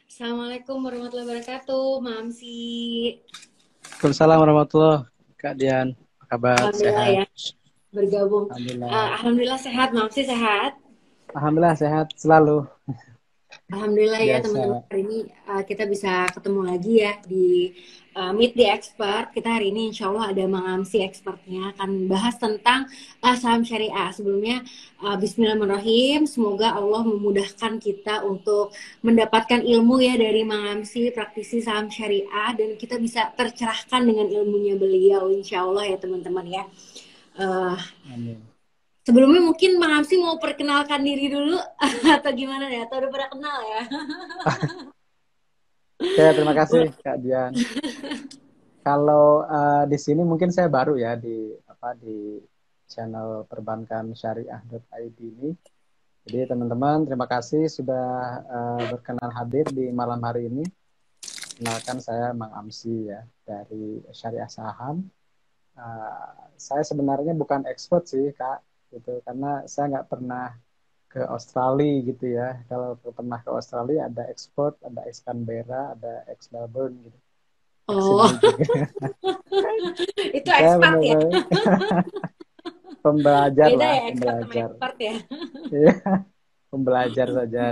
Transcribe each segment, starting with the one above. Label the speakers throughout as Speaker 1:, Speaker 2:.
Speaker 1: Assalamualaikum warahmatullahi wabarakatuh, Mamsi.
Speaker 2: Waalaikumsalam warahmatullahi Kak Dian, apa kabar?
Speaker 1: Alhamdulillah
Speaker 2: Sehat?
Speaker 1: ya bergabung.
Speaker 2: Alhamdulillah.
Speaker 1: Alhamdulillah sehat, Mamsi sehat.
Speaker 2: Alhamdulillah sehat selalu.
Speaker 1: Alhamdulillah ya teman-teman,
Speaker 2: Biasa.
Speaker 1: hari ini kita bisa ketemu lagi ya di Meet the Expert. Kita hari ini insya Allah ada Mang Amsi expertnya akan bahas tentang saham syariah. Sebelumnya Bismillahirrahmanirrahim, semoga Allah memudahkan kita untuk mendapatkan ilmu ya dari Mang Amsi, praktisi saham syariah, dan kita bisa tercerahkan dengan ilmunya beliau insya Allah ya teman-teman ya. Eh,
Speaker 2: Amin.
Speaker 1: Sebelumnya mungkin Mang Amsi mau perkenalkan diri dulu atau gimana ya? Atau udah pernah kenal ya?
Speaker 2: Oke, terima kasih Kak Dian. Kalau di sini mungkin saya baru ya di channel perbankan syariah.id ini. Jadi teman-teman terima kasih sudah berkenan hadir di malam hari ini. Kenalkan saya Mang Amsi ya dari Syariah Saham. Saya sebenarnya bukan expert sih Kak, gitu karena saya nggak pernah ke Australia gitu ya. Kalau pernah ke Australia ada expert, ada ex Canberra, ada ex Melbourne gitu, ex
Speaker 1: Oh,
Speaker 2: Sydney juga.
Speaker 1: itu
Speaker 2: Saya
Speaker 1: expat ya.
Speaker 2: benar-benar pembelajar
Speaker 1: Beda
Speaker 2: lah,
Speaker 1: ya expat sama
Speaker 2: pembelajar.
Speaker 1: expert ya.
Speaker 2: Iya, pembelajar saja,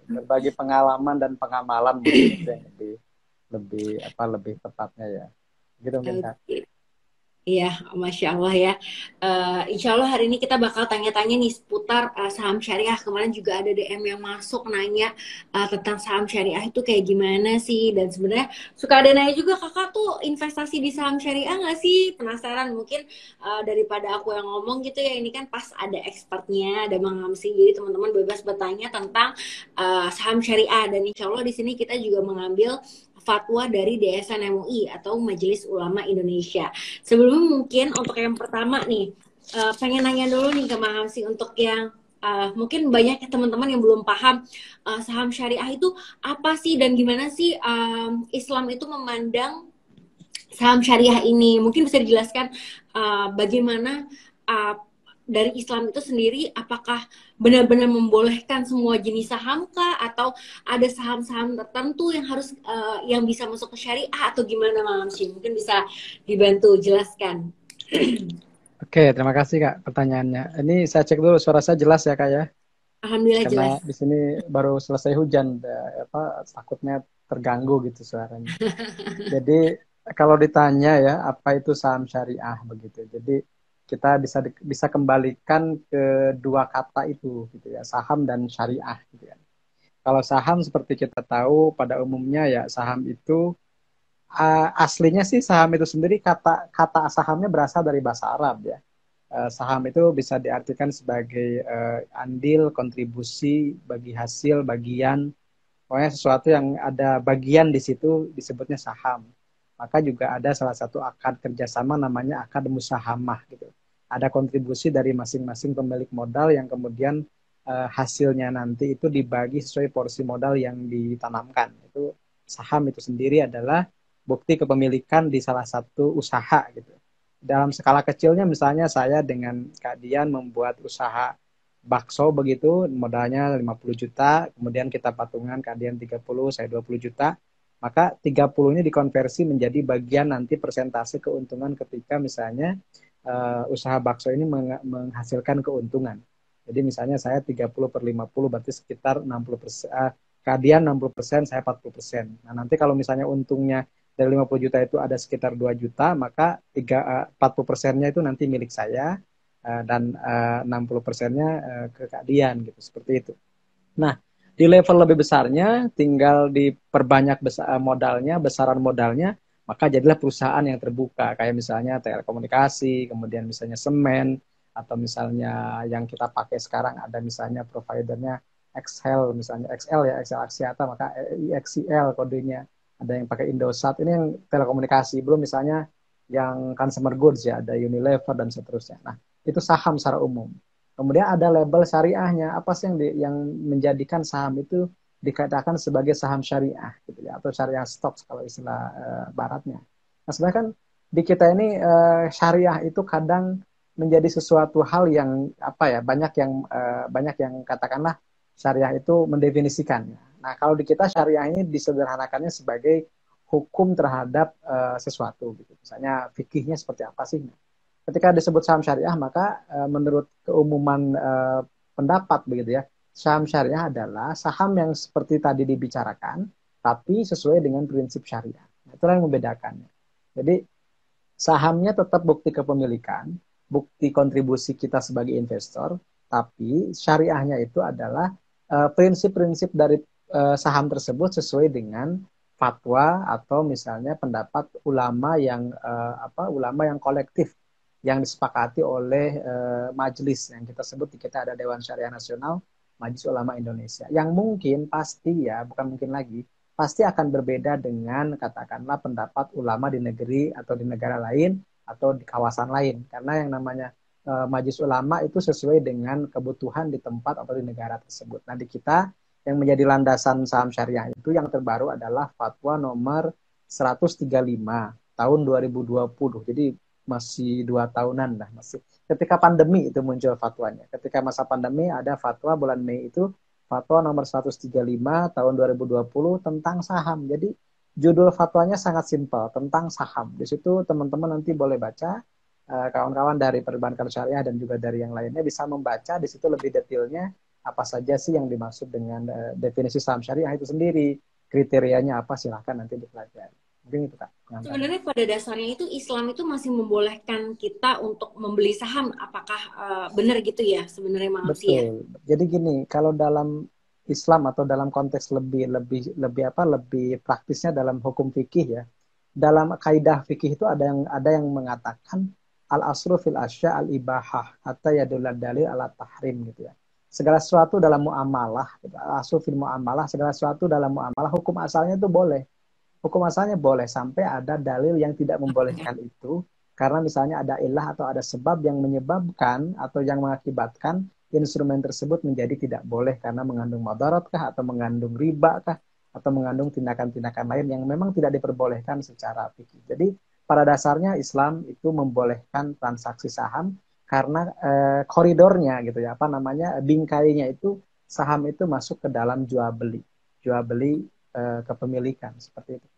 Speaker 2: berbagi pengalaman dan pengamalan mungkin itu yang lebih lebih lebih tepatnya ya. Gitu mungkin Kak.
Speaker 1: Oke. Iya, Masya Allah ya. Insya Allah hari ini kita bakal tanya-tanya nih seputar saham syariah. Kemarin juga ada DM yang masuk nanya tentang saham syariah itu kayak gimana sih. Dan sebenarnya suka ada nanya juga, kakak tuh investasi di saham syariah nggak sih? Penasaran mungkin daripada aku yang ngomong gitu ya. Ini kan pas ada expertnya, ada Bang Hamsi. Jadi teman-teman bebas bertanya tentang saham syariah. Dan insya Allah di sini kita juga mengambil fatwa dari DSN MUI atau Majelis Ulama Indonesia. Sebelumnya mungkin untuk yang pertama nih, pengen nanya dulu nih ke Mang Hamsi untuk yang mungkin banyak teman-teman yang belum paham saham syariah itu apa sih dan gimana sih Islam itu memandang saham syariah ini. Mungkin bisa dijelaskan bagaimana uh, dari Islam itu sendiri, apakah benar-benar membolehkan semua jenis saham kah, atau ada saham-saham tertentu yang harus yang bisa masuk ke syariah atau gimana Mam sih? Mungkin bisa dibantu jelaskan.
Speaker 2: Oke, terima kasih Kak pertanyaannya. Ini saya cek dulu suara saya jelas ya Kak ya.
Speaker 1: Alhamdulillah
Speaker 2: Karena
Speaker 1: jelas.
Speaker 2: di sini baru selesai hujan, takutnya terganggu gitu suaranya. Jadi kalau ditanya ya apa itu saham syariah begitu. Jadi kita bisa kembalikan ke dua kata itu gitu ya, saham dan syariah gitu ya. Kalau saham seperti kita tahu pada umumnya ya saham itu aslinya sih saham itu sendiri kata kata sahamnya berasal dari bahasa Arab ya. Saham itu bisa diartikan sebagai andil, kontribusi, bagi hasil, bagian, pokoknya sesuatu yang ada bagian di situ disebutnya saham. Maka juga ada salah satu akad kerjasama namanya akad musahamah gitu. Ada kontribusi dari masing-masing pemilik modal yang kemudian hasilnya nanti itu dibagi sesuai porsi modal yang ditanamkan. Itu saham itu sendiri adalah bukti kepemilikan di salah satu usaha gitu. Dalam skala kecilnya misalnya saya dengan Kak Dian membuat usaha bakso begitu, modalnya 50 juta, kemudian kita patungan keadian 30, saya 20 juta, maka 30-nya dikonversi menjadi bagian nanti persentase keuntungan ketika misalnya usaha bakso ini menghasilkan keuntungan. Jadi misalnya saya 30/50 berarti sekitar 60%, keadian 60%, saya 40%. Nah nanti kalau misalnya untungnya dari 50 juta itu ada sekitar 2 juta, maka 40%-nya itu nanti milik saya, dan 60%-nya ke Kak Dian gitu, seperti itu. Nah, di level lebih besarnya tinggal diperbanyak modalnya, besaran modalnya, maka jadilah perusahaan yang terbuka kayak misalnya telekomunikasi, kemudian misalnya semen, atau misalnya yang kita pakai sekarang ada misalnya providernya XL, misalnya XL ya, XL Axiata, maka IXCL kodenya. Ada yang pakai Indosat, ini yang telekomunikasi, belum misalnya yang consumer goods ya, ada Unilever dan seterusnya. Nah, itu saham secara umum. Kemudian ada label syariahnya. Apa sih yang menjadikan saham itu dikatakan sebagai saham syariah gitu ya, atau syariah stocks kalau istilah baratnya. Nah, sebenarnya kan di kita ini syariah itu kadang menjadi sesuatu hal yang apa ya, banyak yang katakanlah syariah itu mendefinisikan ya. Nah, kalau di kita syariah ini disederhanakannya sebagai hukum terhadap sesuatu gitu. Misalnya fikihnya seperti apa sih? Ketika disebut saham syariah, maka menurut keumuman pendapat begitu ya, saham syariah adalah saham yang seperti tadi dibicarakan, tapi sesuai dengan prinsip syariah. Nah, itulah yang membedakannya. Jadi sahamnya tetap bukti kepemilikan, bukti kontribusi kita sebagai investor, tapi syariahnya itu adalah prinsip-prinsip dari saham tersebut sesuai dengan fatwa atau misalnya pendapat ulama yang ulama yang kolektif yang disepakati oleh majelis yang kita sebut di kita ada Dewan Syariah Nasional, Majelis Ulama Indonesia. Yang mungkin pasti ya, bukan mungkin lagi, pasti akan berbeda dengan katakanlah pendapat ulama di negeri atau di negara lain atau di kawasan lain. Karena yang namanya Majelis Ulama itu sesuai dengan kebutuhan di tempat atau di negara tersebut. Nah, di kita yang menjadi landasan saham syariah itu yang terbaru adalah Fatwa nomor 135 tahun 2020. Jadi masih 2 tahunan lah. Masih ketika pandemi itu muncul fatwanya. Ketika masa pandemi ada fatwa bulan Mei itu Fatwa nomor 135 tahun 2020 tentang saham. Jadi judul fatwanya sangat simpel, tentang saham. Di situ teman-teman nanti boleh baca, kawan-kawan dari perbankan syariah dan juga dari yang lainnya bisa membaca di situ lebih detailnya apa saja sih yang dimaksud dengan definisi saham syariah itu sendiri, kriterianya apa, silahkan nanti dipelajari. Mungkin itu Kak.
Speaker 1: Sebenarnya pada dasarnya itu Islam itu masih membolehkan kita untuk membeli saham. Apakah benar gitu ya sebenarnya Mang Amsi ya?
Speaker 2: Betul. Jadi gini, kalau dalam Islam atau dalam konteks lebih praktisnya dalam hukum fikih ya. Dalam kaidah fikih itu ada yang mengatakan al asru fil asya al ibahah hatta yadulad dalil ala tahrim gitu ya. Segala sesuatu dalam muamalah, al asru fil muamalah, segala sesuatu dalam muamalah hukum asalnya itu boleh. Hukum asalnya boleh sampai ada dalil yang tidak membolehkan itu karena misalnya ada ilah atau ada sebab yang menyebabkan atau yang mengakibatkan instrumen tersebut menjadi tidak boleh karena mengandung madarat kah atau mengandung riba kah atau mengandung tindakan-tindakan lain yang memang tidak diperbolehkan secara fikih. Jadi pada dasarnya Islam itu membolehkan transaksi saham karena koridornya gitu ya, apa namanya, bingkainya itu saham itu masuk ke dalam jual beli kepemilikan seperti itu.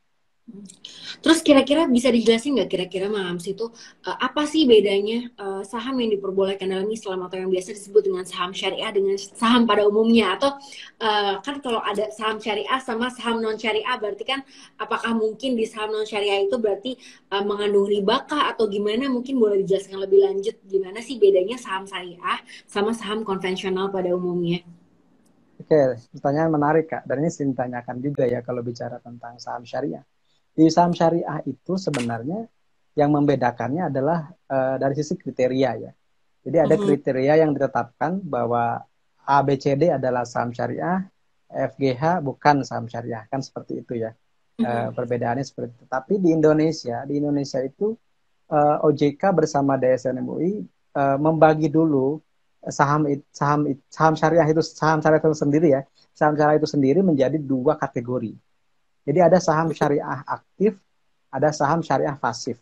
Speaker 1: Terus kira-kira bisa dijelasin nggak kira-kira Mang Amsi itu apa sih bedanya saham yang diperbolehkan dalam Islam atau yang biasa disebut dengan saham syariah dengan saham pada umumnya atau kan kalau ada saham syariah sama saham non syariah berarti kan apakah mungkin di saham non syariah itu berarti mengandung riba kah atau gimana, mungkin boleh dijelaskan lebih lanjut gimana sih bedanya saham syariah sama saham konvensional pada umumnya?
Speaker 2: Oke, pertanyaan menarik Kak. Dan ini sering ditanyakan juga ya kalau bicara tentang saham syariah. Di saham syariah itu sebenarnya yang membedakannya adalah dari sisi kriteria ya. Jadi ada kriteria yang ditetapkan bahwa ABCD adalah saham syariah, FGH bukan saham syariah, kan seperti itu ya. Perbedaannya seperti itu. Tapi di Indonesia itu OJK bersama DSN MUI membagi dulu saham syariah itu sendiri ya. Saham syariah itu sendiri menjadi 2 kategori. Jadi ada saham syariah aktif, ada saham syariah pasif.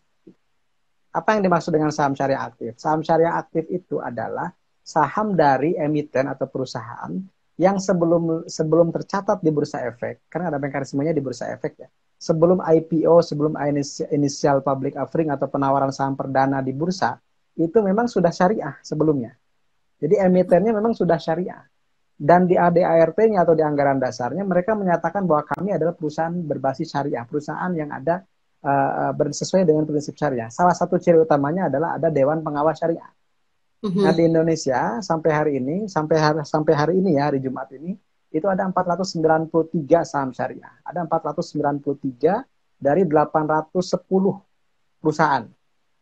Speaker 2: Apa yang dimaksud dengan saham syariah aktif? Saham syariah aktif itu adalah saham dari emiten atau perusahaan yang sebelum tercatat di Bursa Efek, karena ada mekanismenya di Bursa Efek ya. Sebelum IPO, sebelum initial public offering atau penawaran saham perdana di bursa, itu memang sudah syariah sebelumnya. Jadi emitennya memang sudah syariah. Dan di ADART-nya atau di anggaran dasarnya mereka menyatakan bahwa kami adalah perusahaan berbasis syariah, perusahaan yang ada sesuai dengan prinsip syariah. Salah satu ciri utamanya adalah ada Dewan Pengawas Syariah. Nah, di Indonesia sampai hari ini ya, hari Jumat ini itu ada 493 saham syariah. Ada 493 dari 810 perusahaan.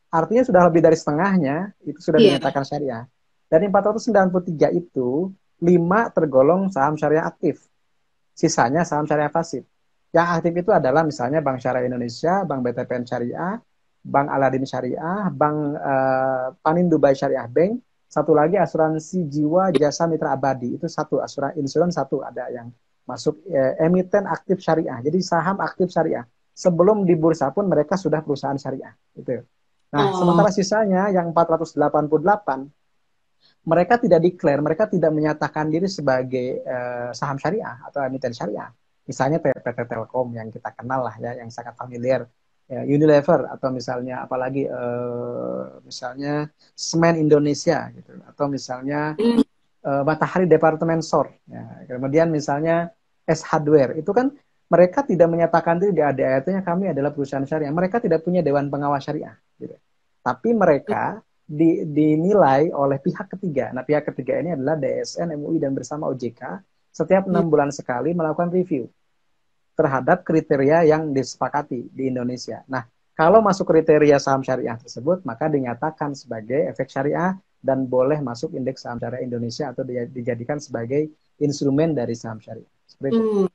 Speaker 2: Artinya sudah lebih dari setengahnya itu sudah dinyatakan syariah. Dari 493 itu 5 tergolong saham syariah aktif. Sisanya saham syariah pasif. Yang aktif itu adalah misalnya Bank Syariah Indonesia, Bank BTPN Syariah, Bank Aladin Syariah, Bank Panin Dubai Syariah Bank, satu lagi asuransi jiwa jasa mitra abadi. Itu satu, insuran satu ada yang masuk emiten aktif syariah. Jadi saham aktif syariah. Sebelum di bursa pun mereka sudah perusahaan syariah. Gitu. Nah, sementara sisanya yang 488 mereka tidak declare, mereka tidak menyatakan diri sebagai saham syariah atau emiten syariah. Misalnya PT Telkom yang kita kenal lah ya, yang sangat familiar, ya, Unilever atau misalnya apalagi misalnya Semen Indonesia gitu, atau misalnya
Speaker 1: Hmm.
Speaker 2: Matahari Department Store. Ya. Kemudian misalnya S Hardware itu kan mereka tidak menyatakan diri di ADART-nya kami adalah perusahaan syariah. Mereka tidak punya dewan pengawas syariah. Gitu. Tapi mereka dinilai oleh pihak ketiga. Nah, pihak ketiga ini adalah DSN, MUI, dan bersama OJK setiap 6 bulan sekali melakukan review terhadap kriteria yang disepakati di Indonesia. Nah, kalau masuk kriteria saham syariah tersebut, maka dinyatakan sebagai efek syariah dan boleh masuk indeks saham syariah Indonesia atau dijadikan sebagai instrumen dari saham syariah. Seperti itu.
Speaker 1: Hmm.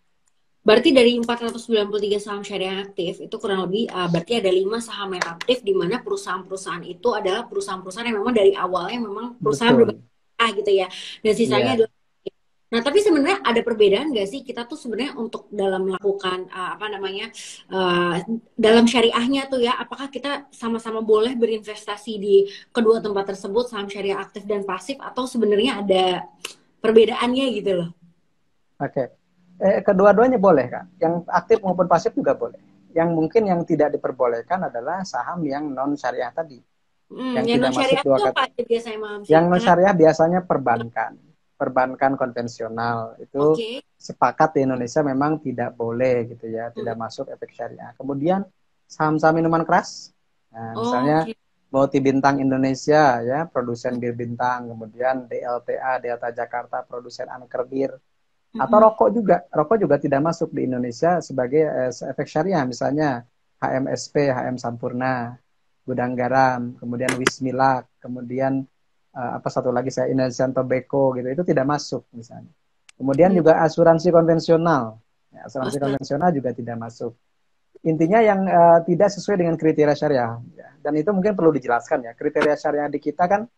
Speaker 1: Berarti dari 493 saham syariah aktif itu kurang lebih berarti ada 5 saham yang aktif di mana perusahaan-perusahaan itu adalah perusahaan-perusahaan yang memang dari awalnya memang perusahaan berbasis
Speaker 2: Betul.
Speaker 1: gitu ya. Dan sisanya
Speaker 2: Iya.
Speaker 1: adalah. Nah, tapi sebenarnya ada perbedaan nggak sih kita tuh sebenarnya untuk dalam melakukan apa namanya uh, dalam syariahnya tuh ya, apakah kita sama-sama boleh berinvestasi di kedua tempat tersebut saham syariah aktif dan pasif atau sebenarnya ada perbedaannya gitu loh?
Speaker 2: Oke. Kedua-duanya boleh, Kak. Yang aktif maupun pasif juga boleh. Yang mungkin yang tidak diperbolehkan adalah saham yang non syariah tadi, yang
Speaker 1: Yang
Speaker 2: tidak
Speaker 1: non
Speaker 2: masuk
Speaker 1: syariah
Speaker 2: dua
Speaker 1: itu apa
Speaker 2: kata.
Speaker 1: aja biasanya Mam sih?
Speaker 2: Yang non
Speaker 1: Karena
Speaker 2: syariah biasanya perbankan, perbankan konvensional itu
Speaker 1: oke.
Speaker 2: sepakat di Indonesia memang tidak boleh gitu ya, tidak masuk efek syariah. Kemudian saham-saham minuman keras, nah, misalnya
Speaker 1: Oke.
Speaker 2: Multi Bintang Indonesia ya, produsen bir bintang, kemudian DLTA Delta Jakarta, produsen angker bir, atau
Speaker 1: Mm-mm.
Speaker 2: rokok juga tidak masuk di Indonesia sebagai efek syariah, misalnya HMSP, HM Sampurna, Gudang Garam, kemudian Wismilak, kemudian apa satu lagi saya Indonesian Tobacco gitu, itu tidak masuk misalnya. Kemudian
Speaker 1: Hmm.
Speaker 2: juga asuransi konvensional, ya, asuransi
Speaker 1: Asuransi.
Speaker 2: konvensional juga tidak masuk. Intinya yang tidak sesuai dengan kriteria syariah, ya. Dan itu mungkin perlu dijelaskan ya, kriteria syariah di kita kan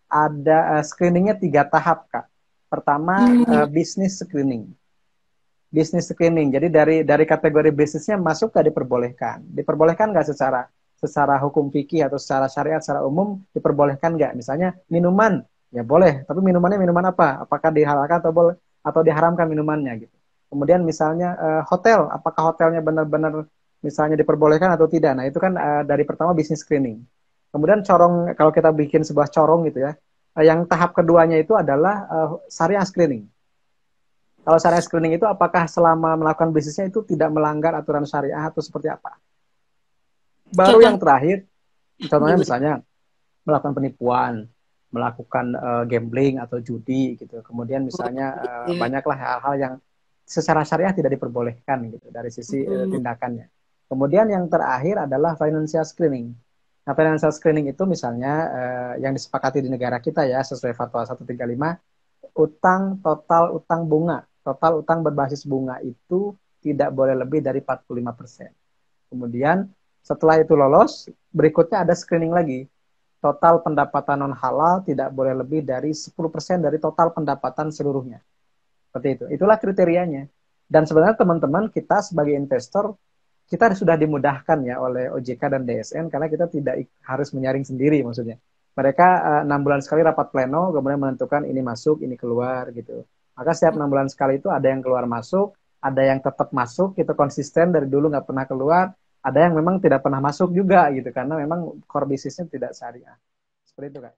Speaker 2: ada screeningnya 3 tahap, Kak. Pertama,
Speaker 1: Hmm.
Speaker 2: bisnis screening. Bisnis screening. Jadi dari kategori bisnisnya masuk nggak diperbolehkan? Diperbolehkan nggak secara secara hukum fikih atau secara syariat secara umum diperbolehkan nggak? Misalnya minuman, ya boleh. Tapi minumannya minuman apa? Apakah dihalalkan atau boleh atau diharamkan minumannya gitu. Kemudian misalnya hotel, apakah hotelnya benar-benar misalnya diperbolehkan atau tidak? Nah itu kan dari pertama bisnis screening. Kemudian corong, kalau kita bikin sebuah corong gitu ya, yang tahap keduanya itu adalah syariah screening. Kalau syariah screening itu apakah selama melakukan bisnisnya itu tidak melanggar aturan syariah atau seperti apa? Baru
Speaker 1: Contoh
Speaker 2: yang terakhir, contohnya
Speaker 1: gimana?
Speaker 2: misalnya melakukan penipuan, melakukan gambling atau judi gitu. Kemudian
Speaker 1: Oh,
Speaker 2: misalnya
Speaker 1: ya.
Speaker 2: banyaklah hal-hal yang secara syariah tidak diperbolehkan gitu dari sisi
Speaker 1: Hmm.
Speaker 2: tindakannya. Kemudian yang terakhir adalah financial screening. Nah, financial screening itu misalnya yang disepakati di negara kita ya sesuai Fatwa 135, utang total utang bunga, total utang berbasis bunga itu tidak boleh lebih dari 45%. Kemudian setelah itu lolos, berikutnya ada screening lagi. Total pendapatan non halal tidak boleh lebih dari 10% dari total pendapatan seluruhnya. Seperti itu. Itulah kriterianya. Dan sebenarnya teman-teman kita sebagai investor, kita sudah dimudahkan ya oleh OJK dan DSN karena kita tidak harus menyaring sendiri maksudnya. Mereka 6 bulan sekali rapat pleno, kemudian menentukan ini masuk, ini keluar gitu. Maka setiap 6 bulan sekali itu ada yang keluar masuk, ada yang tetap masuk, itu konsisten dari dulu nggak pernah keluar, ada yang memang tidak pernah masuk juga gitu karena memang core bisnisnya tidak syariah. Seperti itu, Kak.